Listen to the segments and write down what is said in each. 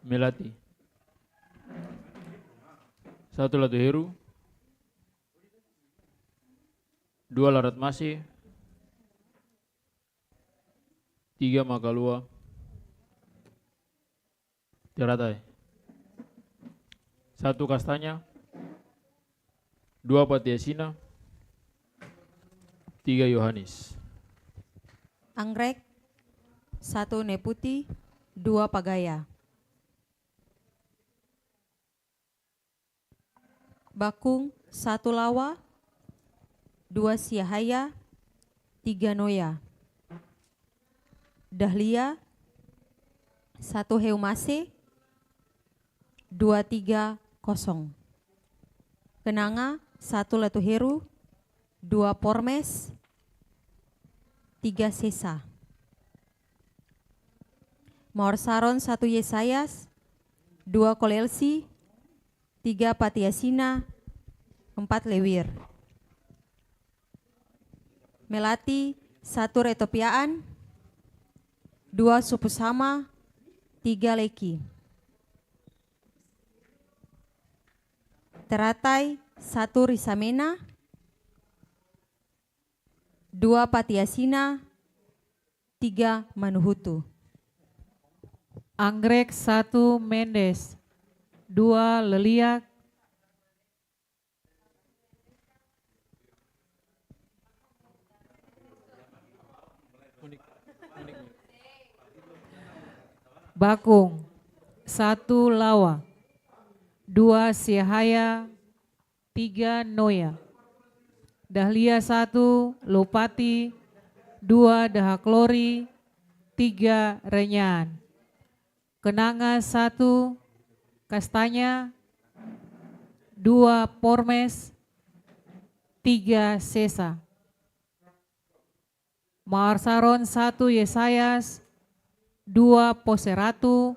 Melati. 1 Latu Heru. 2 Larat Mase. 3 Makalua. Teratai. 1 Kastanya. 2 Patiasina. 3 Yohanes. Anggrek 1 Neputi, 2 Pagaya. Bakung 1 Lawa, 2 Siahaya, 3 Noya. Dahlia 1 Heumase, 2-3 kosong. Kenanga 1 Latu Heru, 2 Pormes, 3 Sesa. Mawar Saron 1 Yesayas, 2 Kolelsi, 3 Patiasina, 4 Lewir. Melati 1 Retopiaan, 2 Supusama, 3 Leki. Teratai 1 Risamena, 2 Patiasina, 3 Manuhutu. Anggrek 1 Mendes, 2 Leliak, Bakung 1 Lawa, 2 Siahaya, 3 Noya. Dahlia 1 Lopati, 2 Dahaklori, 3 Renyan. Kenanga 1 Kastanya, 2 Pormes, 3 Sesa. Mawar Saron 1 Yesayas, 2 Poseratu,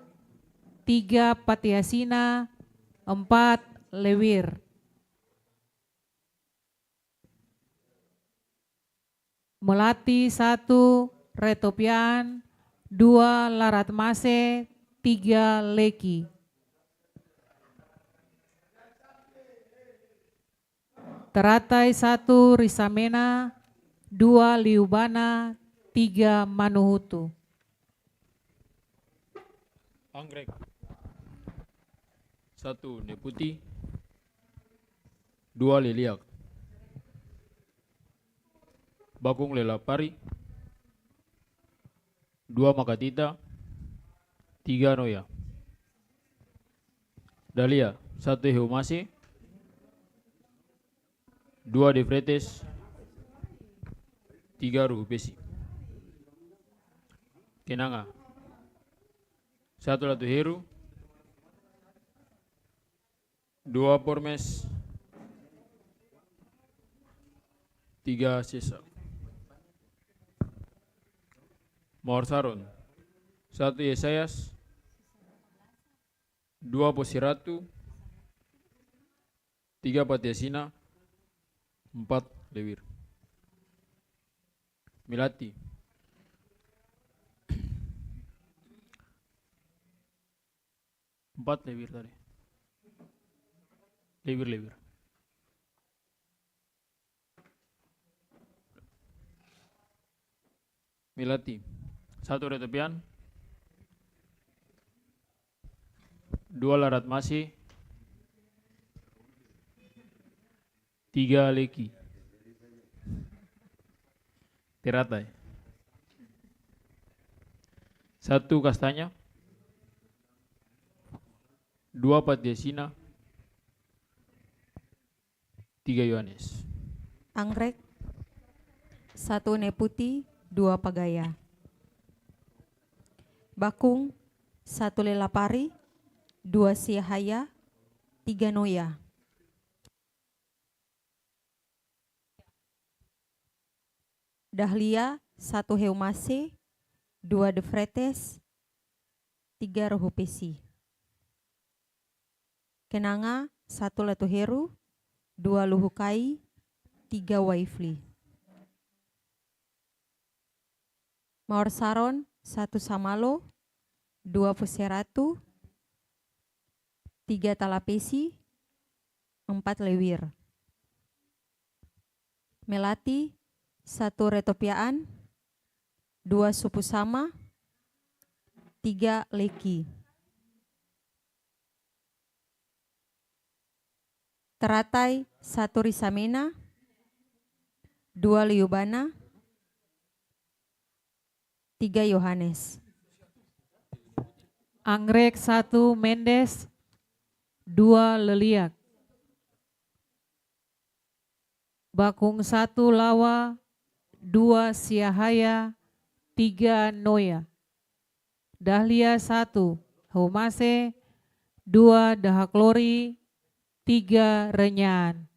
3 Patiasina, 4 Lewir. Melati 1 Retopian, 2 Larat Mase, 3 Leki. Teratai 1 Risamena, 2 Liubana, 3 Manuhutu. Anggrek 1 Neputi. 2 Leliak. Bakung Lelapari. 2 Makatita. 3 Noya. Dahlia 1 Heumase, 2 Defretes, 3 Ruhupesi. Kenanga 1 Latu Heru, 2 Pormes, 3 Sesa. Mawar Saron 1 Yesayas, 2 Posiratu, 3 Patiasina, 4 Lewir. Melati 4 Lewir tadi. Lewir. Melati 1 Retopian, 2 Larat Mase, 3 Leki. Teratai 1 Kastanya, 2 Patiasina, 3 Yohanes. Anggrek 1 Neputi, 2 Pagaya. Bakung 1 Lelapari, 2 Siahaya, 3 Noya. Dahlia 1 Heumase, 2 Defretes, 3 Rohupesi. Kenanga 1 Latu Heru, 2 Luhukai, 3 Waifli. Mawar Saron 1 Samalo, 2 Poseratu, 3 talapesi, 4 lewir. Melati, 1 retopiaan, 2 supu sama, 3 leki. Teratai, 1 risamena, 2 liubana, 3 Yohanes. Anggrek 1 Mendes, 2 Leliak. Bakung 1 Lawa, 2 Siahaya, 3 Noya. Dahlia 1 Haumase, 2 Dahaklori, 3 Renyaan.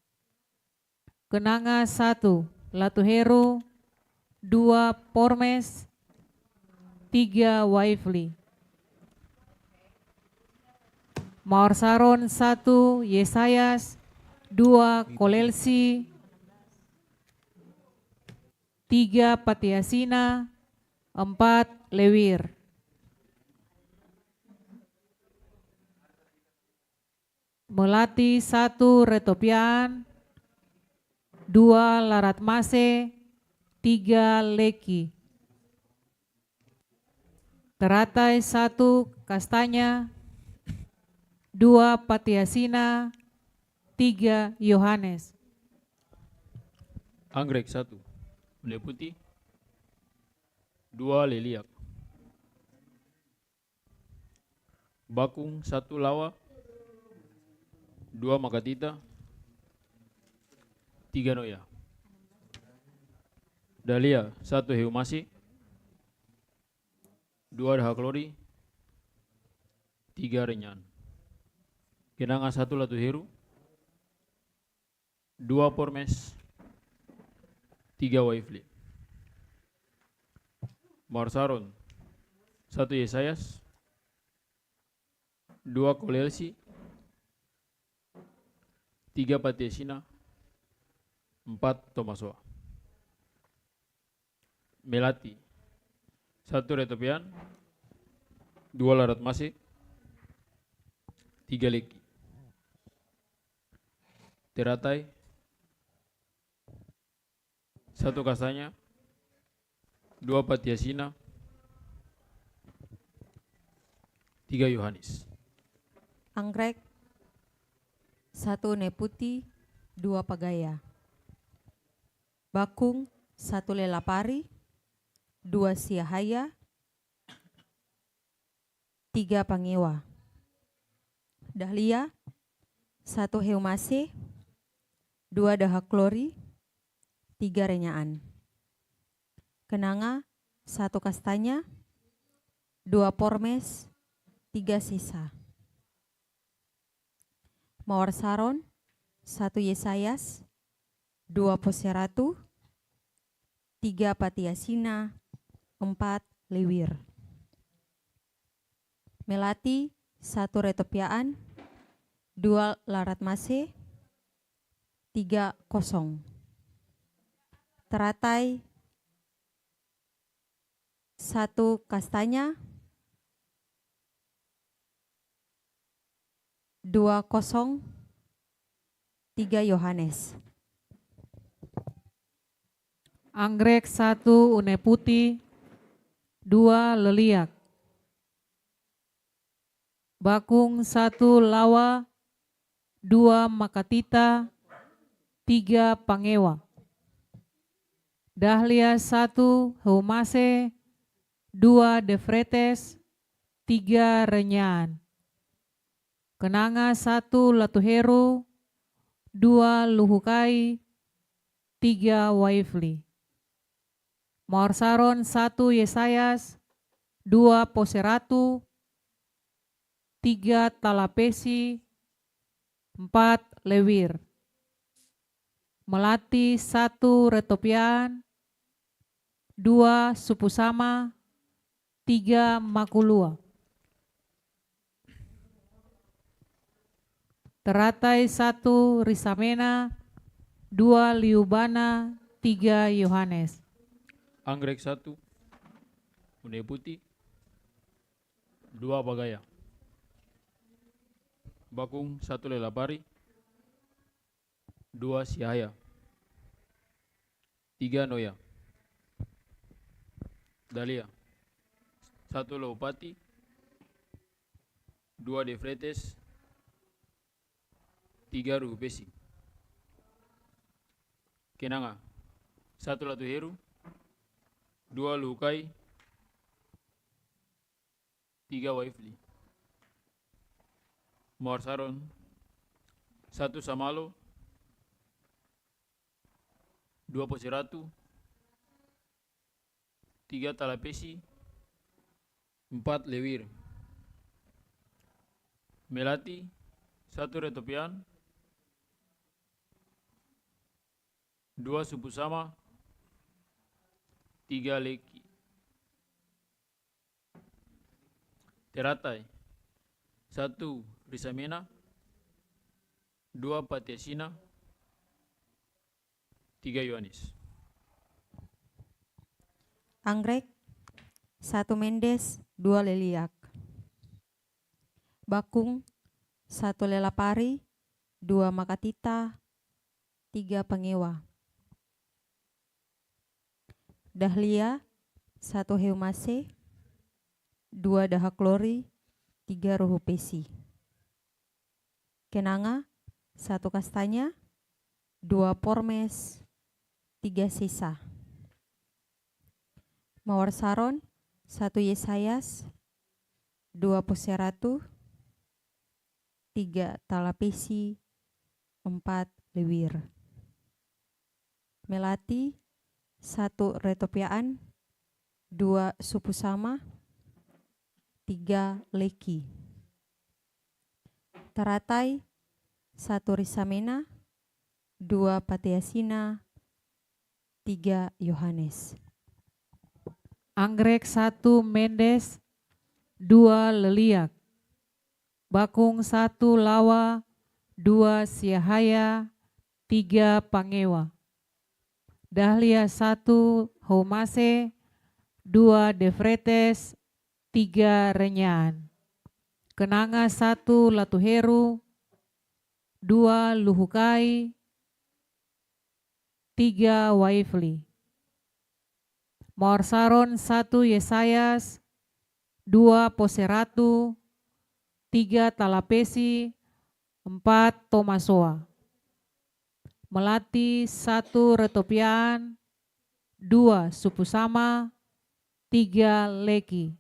Kenanga 1 Latuheru, 2 Pormes, 3 Waifli. Mawar Saron 1 Yesayas, 2 Kolelsi, 3 Patiasina, 4 Lewir. Melati 1 Retopian, 2 Laratmase, 3 Leki. Teratai 1 Kastanya, 2 Patiasina, 3 Yohanes. Anggrek 1 Ule Putih, 2 Leliak. Bakung 1 Lawa, 2 Makatita, 3 Noya. Dahlia 1 Heumasi, 2 Dahaklori, 3 Renyaan. Kenanga 1 Latuheru, 2 Pormes, 3 Waifli. Mawar Saron 1 Yesayas, 2 Kolelsi, 3 Patiasina, 4 Tomasoa. Melati 1 Retopian, 2 Laratmase, 3 Leki. Teratai 1 Kastanya, 2 Patiasina, 3 Yohanes. Anggrek 1 Neputi, 2 Pagaya. Bakung 1 Lelapari, 2 Siahaya, 3 Pangewa. Dahlia 1 Heumase, 2 Dahaklori, 3 Renyaan. Kenanga 1 Kastanya, 2 Pormes, 3 Sisa. Mawar Saron 1 Yesayas, 2 Poseratu, 3 Patiasina, 4 Lewir. Melati 1 Retopiaan, 2 Laratmase, 3 Kosong. Teratai 1 Kastanya, 2 Kosong, 3 Yohanes. Anggrek 1 Une Putih, 2 Leliak. Bakung 1 Lawa, 2 Makatita, 3 Pangewa. Dahlia 1 Haumase, 2 Defretes, 3 Renyaan. Kenanga 1 Latuheru, 2 Luhukai, 3 Waifli. Mawar Saron 1 Yesayas, 2 Poseratu, 3 Talapesi, 4 Lewir. Melati 1 Retopian, 2 Supu Sama, 3 Makulua. Teratai 1 Risamena, 2 Liubana, 3 Yohanes. Anggrek 1 Une Putih, 2 Bagaya. Bakung 1 Lelapari, 2 Siahaya, 3 Noya. Dahlia 1 Leopati, 2 Defretes, 3 Ruhupesi. Kenanga 1 Latuheru, 2 Luhukai, 3 Waifli. Mawar Saron 1 Samalo, 2 Posiratu, 3 Talapesi, 4 Lewir. Melati 1 Retopian, 2 Supusama, 3 Leki. Teratai 1 Risamena, 2 Patiasina, 3 Yohanes. Anggrek 1 Mendes, 2 Leliak. Bakung 1 Lelapari, 2 Makatita, 3 Pangewa. Dahlia 1 Heumase, 2 Dahaklori, 3 Ruhupesi. Kenanga 1 Kastanya, 2 Pormes, 3 Sisa. Mawar Saron 1 Yesayas, 2 Poseratu, 3 Talapesi, 4 Lewir. Melati 1 Retopiaan, 2 Supusama, 3 Leki. Teratai 1 Risamena, 2 Patiasina, 3 Yohanes. Anggrek 1 Mendes, 2 Leliak. Bakung 1 Lawa, 2 Siahaya, 3 Pangewa. Dahlia 1 Homase, 2 Defretes, 3 Renyaan. Kenanga 1 Latuheru, 2 Luhukai, 3 Waifli. Mawar Saron 1 Yesayas, 2 Poseratu, 3 Talapesi, 4 Tomasoa. Melati 1 Retopian, 2 Supusama, 3 Leki.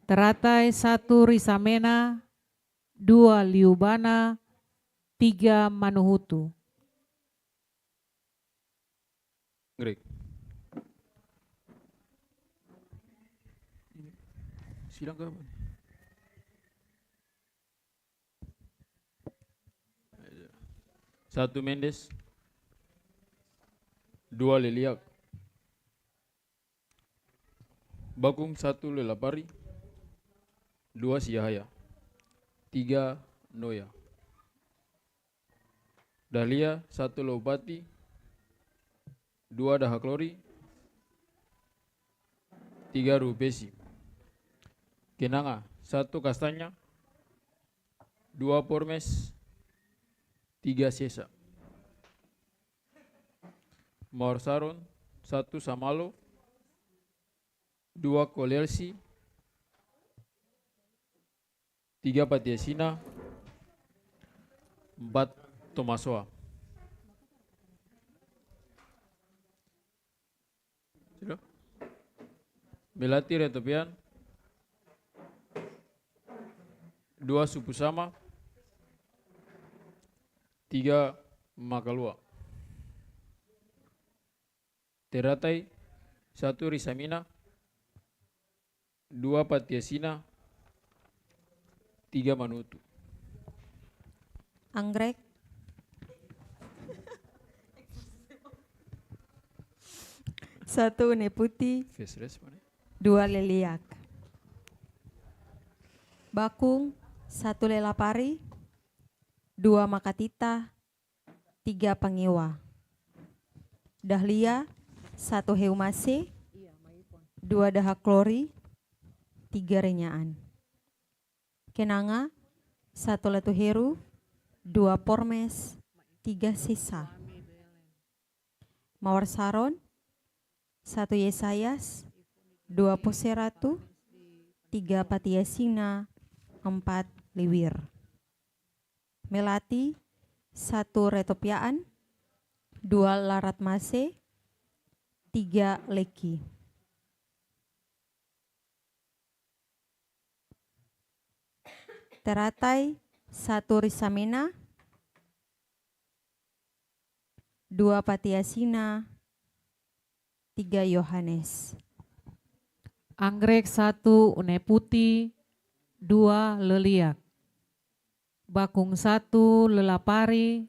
Teratai 1 Risamena, 2 Liubana, 3 Manuhutu. Greg. Sidang ke apa? Satu Mendes, 2 Leliak. Bakung 1 Lelapari, 2 Siahaya, 3 Noya. Dahlia 1 Leopati, 2 Dahaklori, 3 Ruhupesi. Kenanga 1 Kastanya, 2 Pormes, 3 Sesa. Mawar Saron 1 Samalo, 2 Kolelsi, 3 Patiasina, 4 Tomasoa. Sudah? Melati Retopian, 2 Supusama, 3 Makalua. Teratai 1 Risamina, 2 Patiasina, 3 Manutu. Anggrek 1 Neputi, 2 Leliak. Bakung 1 Lelapari, 2 Makatita, 3 Pangewa. Dahlia, 1 Heumase, 2 Dahak Klori, 3 Renyaan. Kenanga, 1 Latuheru, 2 Pormes, 3 Sisa. Mawar Saron, 1 Yesayas, 2 Poseratu, 3 Patiasina, 4 Liwir. Melati, 1 Retopiaan, 2 Laratmase, 3 Leki. Teratai, 1 Risamena, 2 Patiasina, 3 Yohanes. Anggrek 1 Uneputi, 2 Leliak. Bakung 1 Lelapari,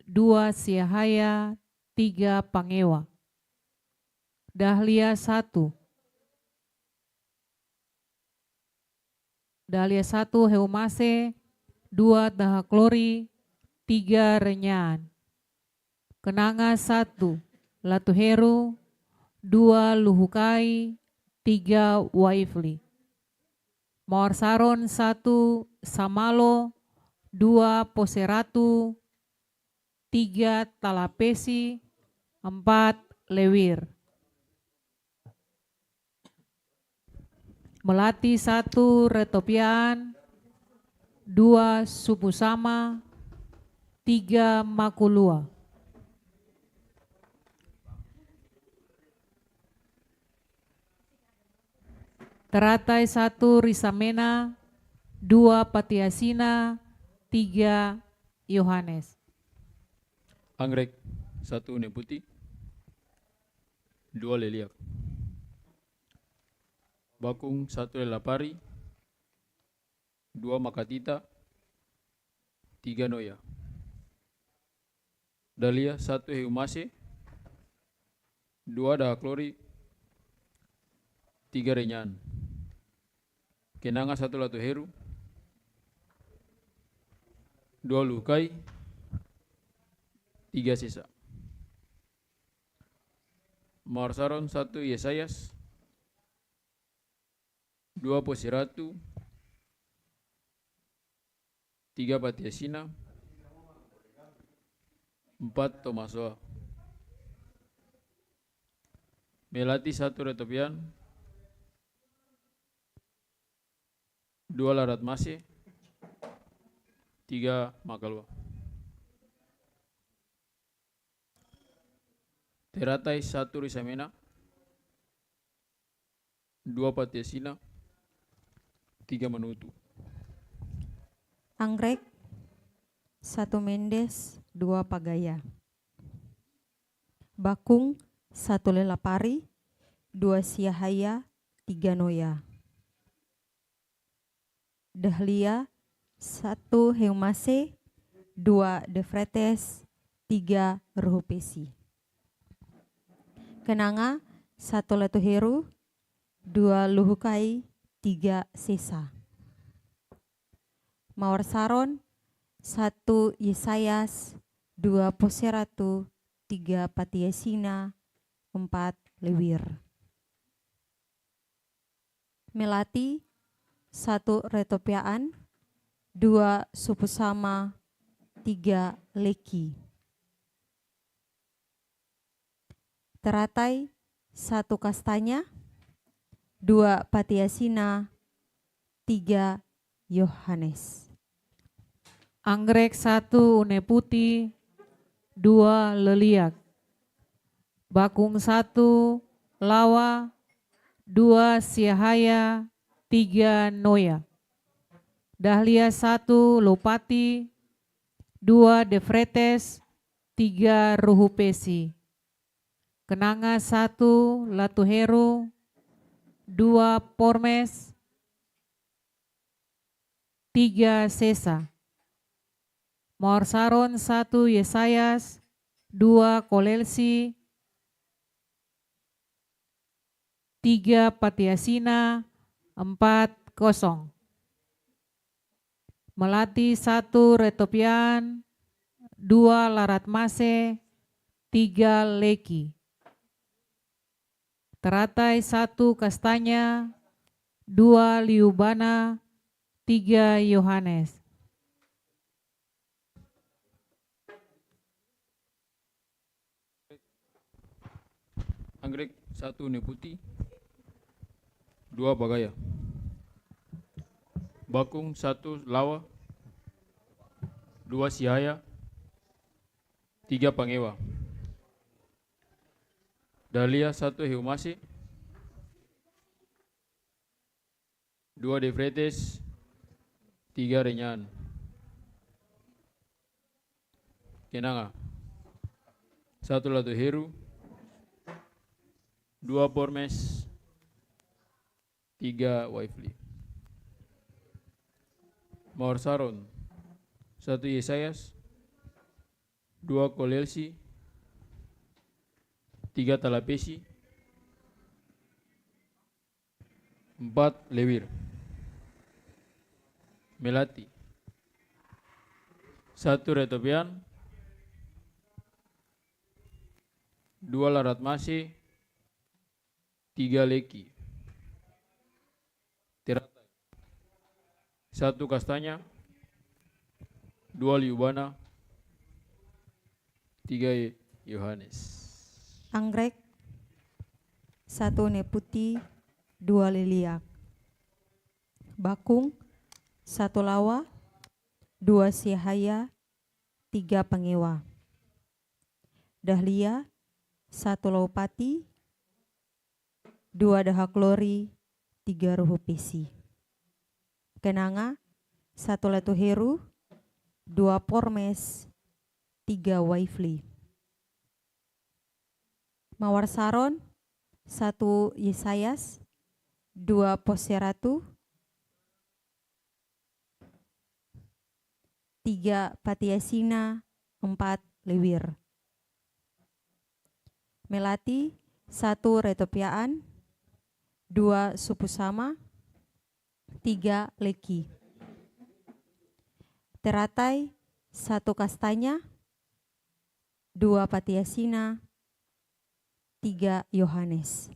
2 Siahaya, 3 Pangewa. Dahlia 1. Dahlia 1 Heumase, 2 Dahak Klori, 3 Renyaan. Kenanga 1 Latuheru, 2 Luhukai, 3 Waifli. Mawar Saron 1 Samalo, 2 Poseratu, 3 Talapesi, 4 Lewir. Melati 1 Retopian, 2 Supusama, 3 Makulua. Teratai 1 Risamena, 2 Patiasina, 3 Yohanes. Anggrek 1 Uneputi, 2 Leliak. Bakung 1 Lelapari, 2 Makatita, 3 Noya. Dahlia 1 Heumase, 2 Dahak Klori, 3 Renyaan. Kenanga 1 Latuheru, 2 Lukai, 3 Sisa. Mawar Saron 1 Yesayas, 2 Poseratu, 3 Patiasina, 4 Tomasoa. Melati 1 Retopian, 2 Laratmase, 3 Makalwa. Teratai 1 Risamena, 2 Patiasina, 3 Manutu. Anggrek, 1 Mendes, 2 Pagaya. Bakung, 1 Lelapari, 2 Siahaya, 3 Noya. Dahlia 1 Heumase, 2 Defretes, 3 Ruhupesi. Kenanga 1 Latuheru, 2 Luhukai, 3 Sesa. Mawar Saron 1 Yesayas, 2 Poseratu, 3 Patiasina, 4 Lewir. Melati 1 Retopiaan, 2 Supusama, 3 Leki. Teratai 1 Kastanya, 2 Patiasina, 3 Yohanes. Anggrek 1 Uneputi, 2 Leliak. Bakung 1 Lawa, 2 Siahaya, 3 Noya. Dahlia 1 Lopati, 2 Defretes, 3 Ruhupesi. Kenanga 1 Latuheru, 2 Pormes, 3 Sesa. Mawar Saron 1 Yesayas, 2 Kolelsi, 3 Patiasina, 4 kosong. Melati 1 Retopian, 2 Laratmase, 3 leki. Teratai 1 kastanya, 2 liubana, 3 Yohanes. Anggrek 1 Neputi, 2 Bagaya. Bakung 1 Lawa, 2 Siaya, 3 Pangewa. Dahlia 1 Heumase, 2 Defretes, 3 Renyan. Kenanga 1 Latu Heru, 2 Pormes, 3 Waifli. Mawar Saron 1 Yesayas, 2 Kolelsi, 3 Talapesi, 4 Lewir. Melati 1 Retopian, 2 Laratmase, 3 Leki. Teratai 1 Kastanya, 2 Liubana, 3 Yohanes. Anggrek 1 Neputi, 2 Liliak. Bakung 1 Lawa, 2 Siahaya, 3 Pangewa. Dahlia 1 Laupati, 2 Dahaklori, 3 Ruhupesi. Kenanga 1 Latu Heru, 2 Pormes, 3 Waifli. Mawar Saron 1 Yesayas, 2 Poseratu, 3 Patiasina, 4 Lewir. Melati 1 Retopiaan, 2 Supusama, 3 Leki. Teratai 1 Kastanya, 2 Patiasina, 3 Yohanes.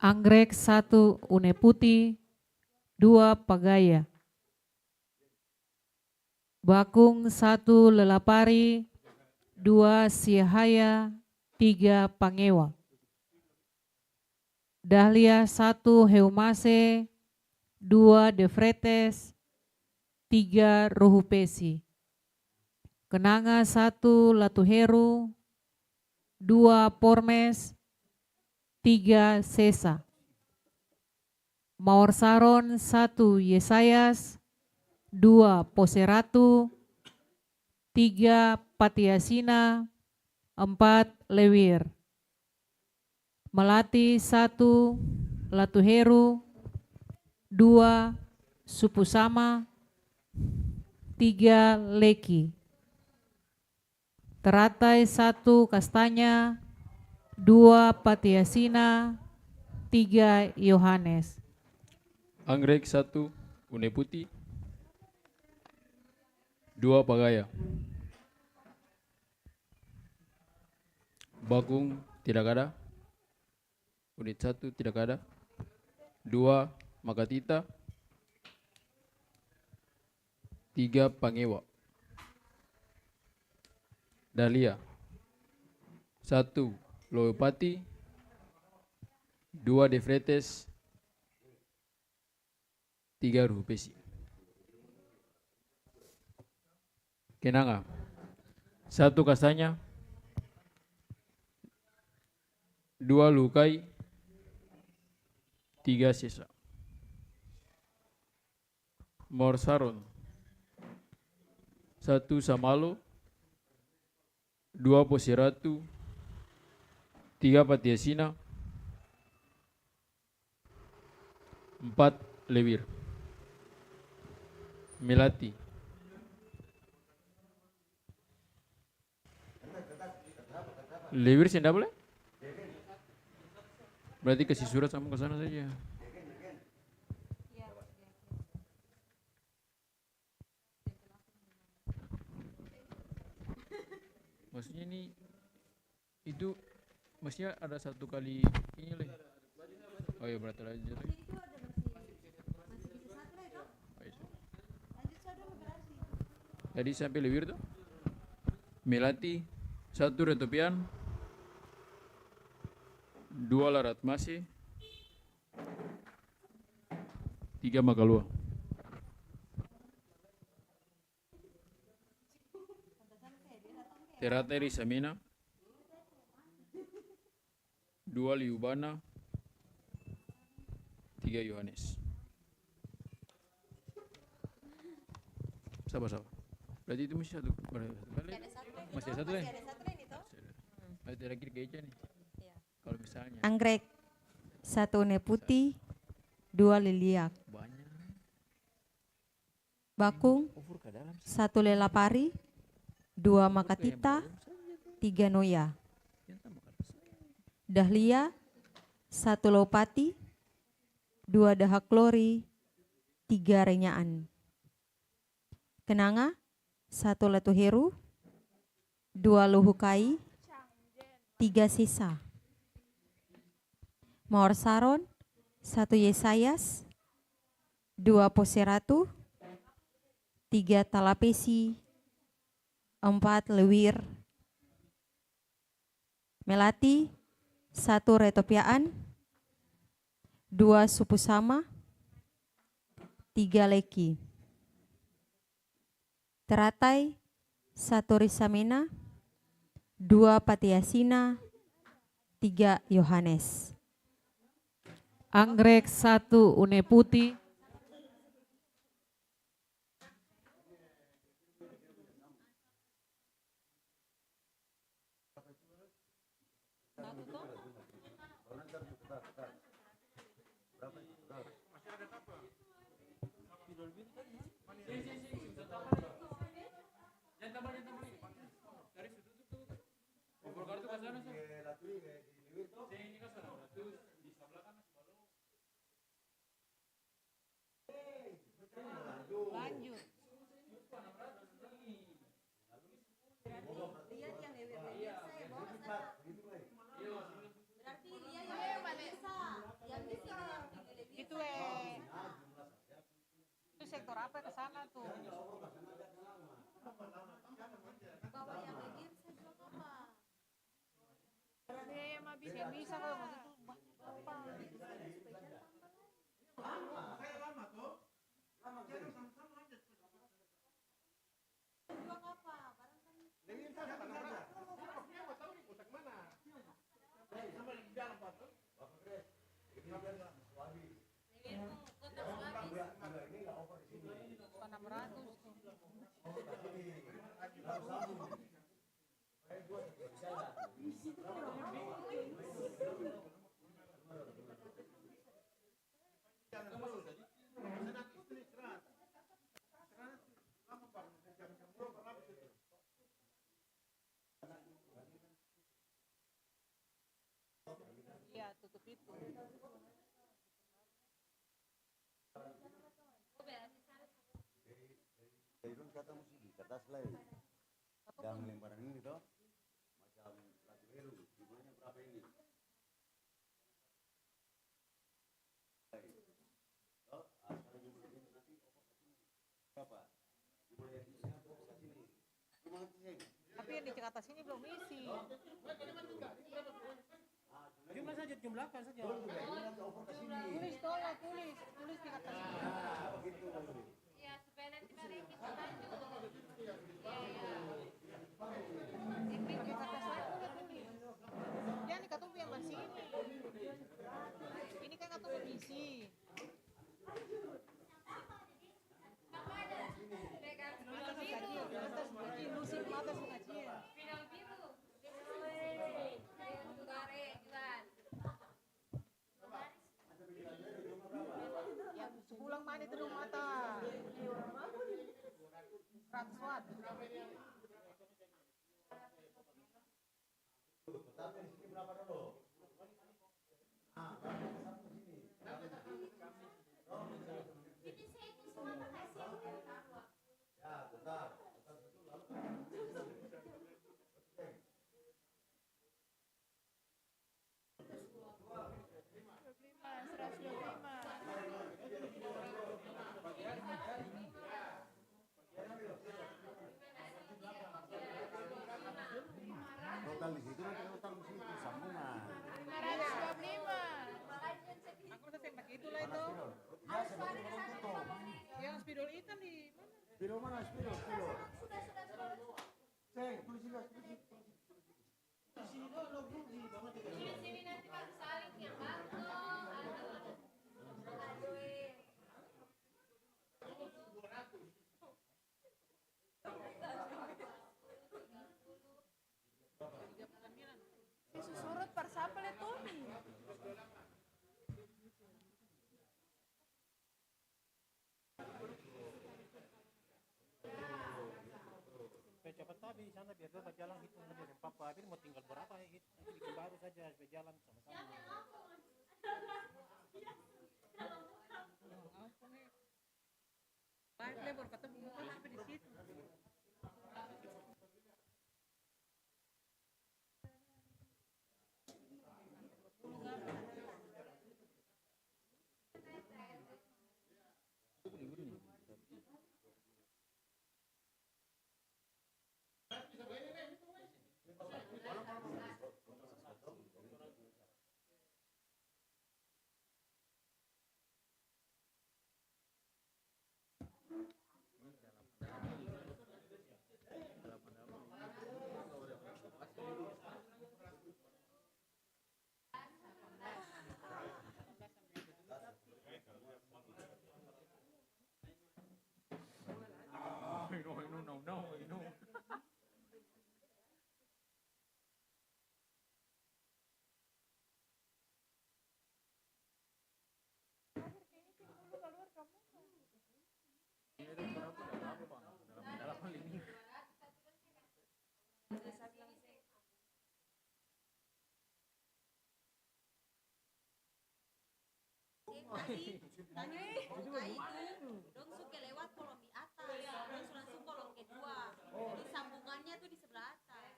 Anggrek 1 Uneputi, 2 Pagaya. Bakung 1 Lelapari, 2 Siahaya, 3 Pangewa. Dahlia 1 Heumase, 2 Defretes, 3 Ruhupesi. Kenanga 1 Latuheru, 2 Pormes, 3 Sesa. Mawar Saron 1 Yesayas, 2 Poseratu, 3 Patiasina, 4 Lewir. Melati 1 Latuheru, 2 Supusama, 3 Leki. Teratai 1 Kastanya, 2 Patiasina, 3 Yohanes. Anggrek 1 Uneputi, 2 Pagaya. Bakung tidak ada. Unit 1 tidak ada. 2 Makatita, 3 Pangewa. Dahlia 1 Loepati, 2 Defretes, 3 Ruhupesi. Kenanga 1 Kastanya, 2 Lukai, 3 Sesa. Mawar Saron 1 Samalo, 2 Posiratu, 3 Patiasina, 4 Lewir. Melati 1 Lewir sih enggak boleh? Berarti kasih surat sama ke sana saja. Maksudnya ini Itu mestinya ada satu kali ini leh. Oh iya berarti lanjut lagi. Oh, iya. Tadi sampai lebih tuh. Melati, 1 Retopian, 2 Larat Masi, 3 Makalua. Terateri Samina, 2 Liubana, 3 Yohanes. Sabar. Berarti itu masih satu kali. Masih ada satu lagi. Ada terakhir gereja nih. Kalau misalnya Anggrek, 1 Neputi, 2 Liliak. banyak. Bakung, Over ke dalam. 1 Lelapari, 2 Makatita, 3 Noya. Dahlia, 1 Lopati, 2 Dahaklori, 3 Renyaan. Kenanga, 1 Latuheru, 2 Luhukai, 3 Sisa. Mawar Saron, 1 Yesayas, 2 Poseratu, 3 Talapesi, 4 Lewir. Melati, 1 Retopiaan, 2 Supusama, 3 Leki. Teratai, 1 Risamena, 2 Patiasina, 3 Yohanes. Anggrek 1 Uneputi, itu sektor apa ke sana tuh? Yang bisa kalau begitu iya tutup itu. Jadi kan kata mesti di kertas lain. Yang lemparan ini toh macam satu hero, jumlahnya berapa ini? Toh, asal jumlah ini nanti berapa? Jumlahnya di sini ke sini. Cuma sini. Tapi yang di Jakarta sini belum isi. Jumlah saja, jumlahkan saja. Tulis tolong, tulis di Jakarta sini. Begitu. Ya, supaya nanti mari kita lanjut. Di Jakarta sana udah tulis. Ya nih katanya yang masih ini. Ini kan katanya misi. Atas gaji, lusin atas gaji. Final biru. Tugare jual. Ya sebulan mana itu mata. 100 watt. kali situ nanti kau taruh di situ sambungan. 525. Aku rasa yang pakai itulah itu. Ya, saya belum tutup. Yang spidol hitam di mana? Spidol mana? Spidol. Cek, tulis juga, tulis. Sini nanti Pak saling yang bagus. Si susurut per siapa le Tony? Supaya cepat tadi di sana biar tetap jalan hitung saja. Dan papa ini mau tinggal berapa ya? Nanti bikin baru saja supaya jalan sama-sama. Baik lebor ketemu muka sampai di situ. I know. Ini tuh berapa? Dalam lini. Dong suka lewat kolom di atas, terus langsung kolom kedua. Jadi sambungannya tuh di sebelah atas.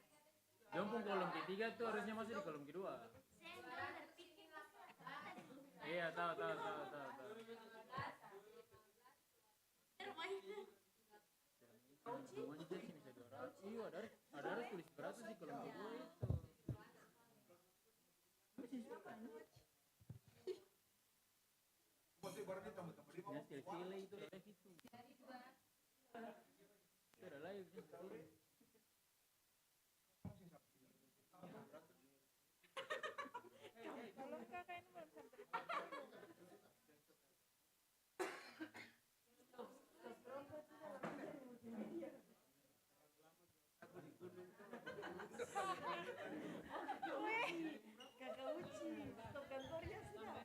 Jompong kolom ketiga tuh harusnya masih di kolom kedua. Iya, tahu. Semuanya jadi bisa 200. Iya, ada tulis 200 di kolom kedua itu. Ya, silsilah itu udah live itu. Itu udah live silsilah. Kalau kakak ini belum sampai. Kakak Uci, stop kantornya sudah.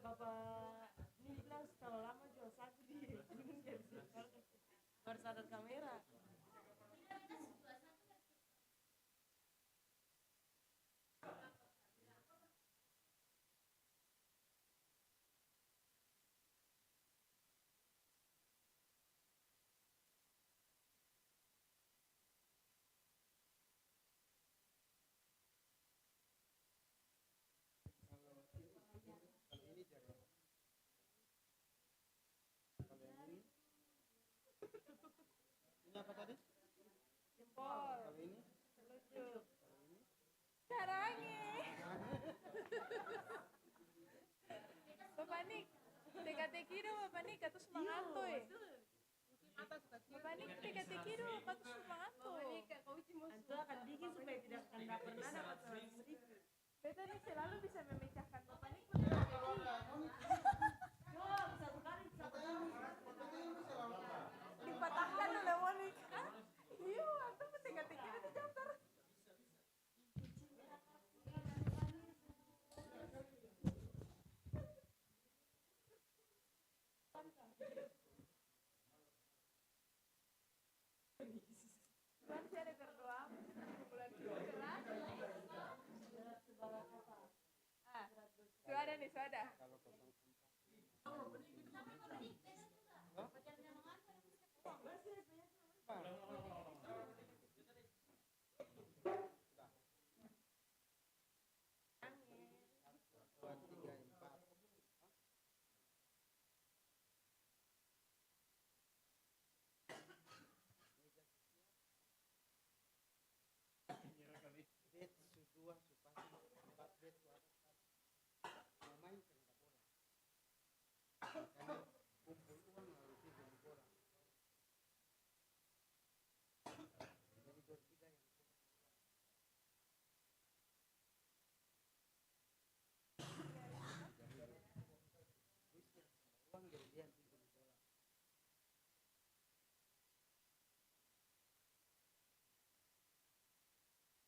Bapak ini bilang kalau lama jual saku di gunung jadi bersadat kamera. Ini apa tadi? Jempol. Kalau ini? Lucu. Caranya. Bapak Nik, teka-teki dong Bapak Nik, katu semangat tuh. Bapak Nik, teka-teki dong, katu semangat tuh. Antu akan bikin supaya tidak akan pernah dapat 100.000. Beta nih selalu bisa memecahkan Bapak Nik. Yo, satu kali. Dipatahkan oleh Monica. Iya, antum teka-teki itu daftar. Tuhan saya ada berdoa bulan cerah. Suada nih, suada.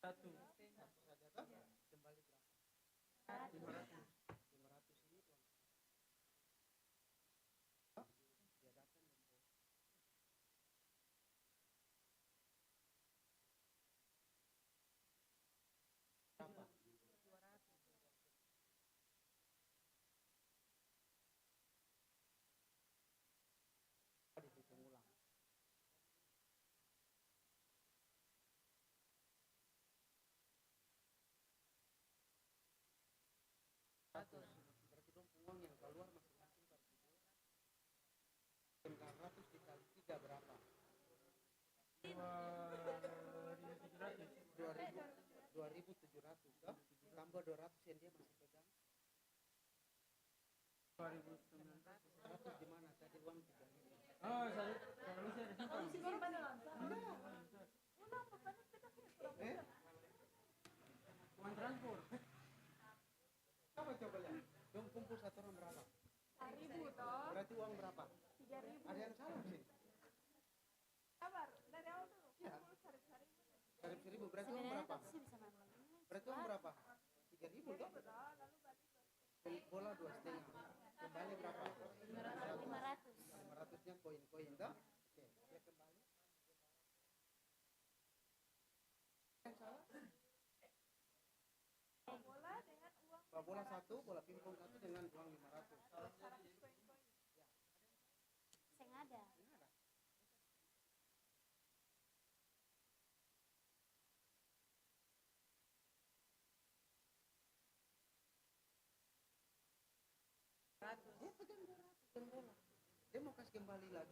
Satu. Satu saja toh? Kembali berapa? 500. 500 ini tuh. Oh, dia datang dan bawa. Berapa? 200. Dihitung ulang. Berarti dong uang yang keluar masing-masing per 900 dikali 3 berapa? 2.700 toh? Tambah 200 yang dia masih pegang. 2.900 di mana? Tadi uang 3.000. Oh, selalu saya ada simpan. Uang transport. Coba lihat. Dong kumpul satu orang berapa? 1.000 toh. Berarti uang berapa? 3.000. Ada yang salah sih. Sabar, dari awal dulu. Iya. Sarip-sarip. 1.000 berarti uang berapa? Berarti uang berapa? 3.000 toh? Beli bola 2,5. Kembali berapa? 500-nya koin-koin toh? Oke, dia kembali. Yang salah? Bola dengan uang Bola 1, bola pingpong 1 dengan uang 500. Sing ada. Dia pegang 200 yang bola. Dia mau kasih kembali lagi.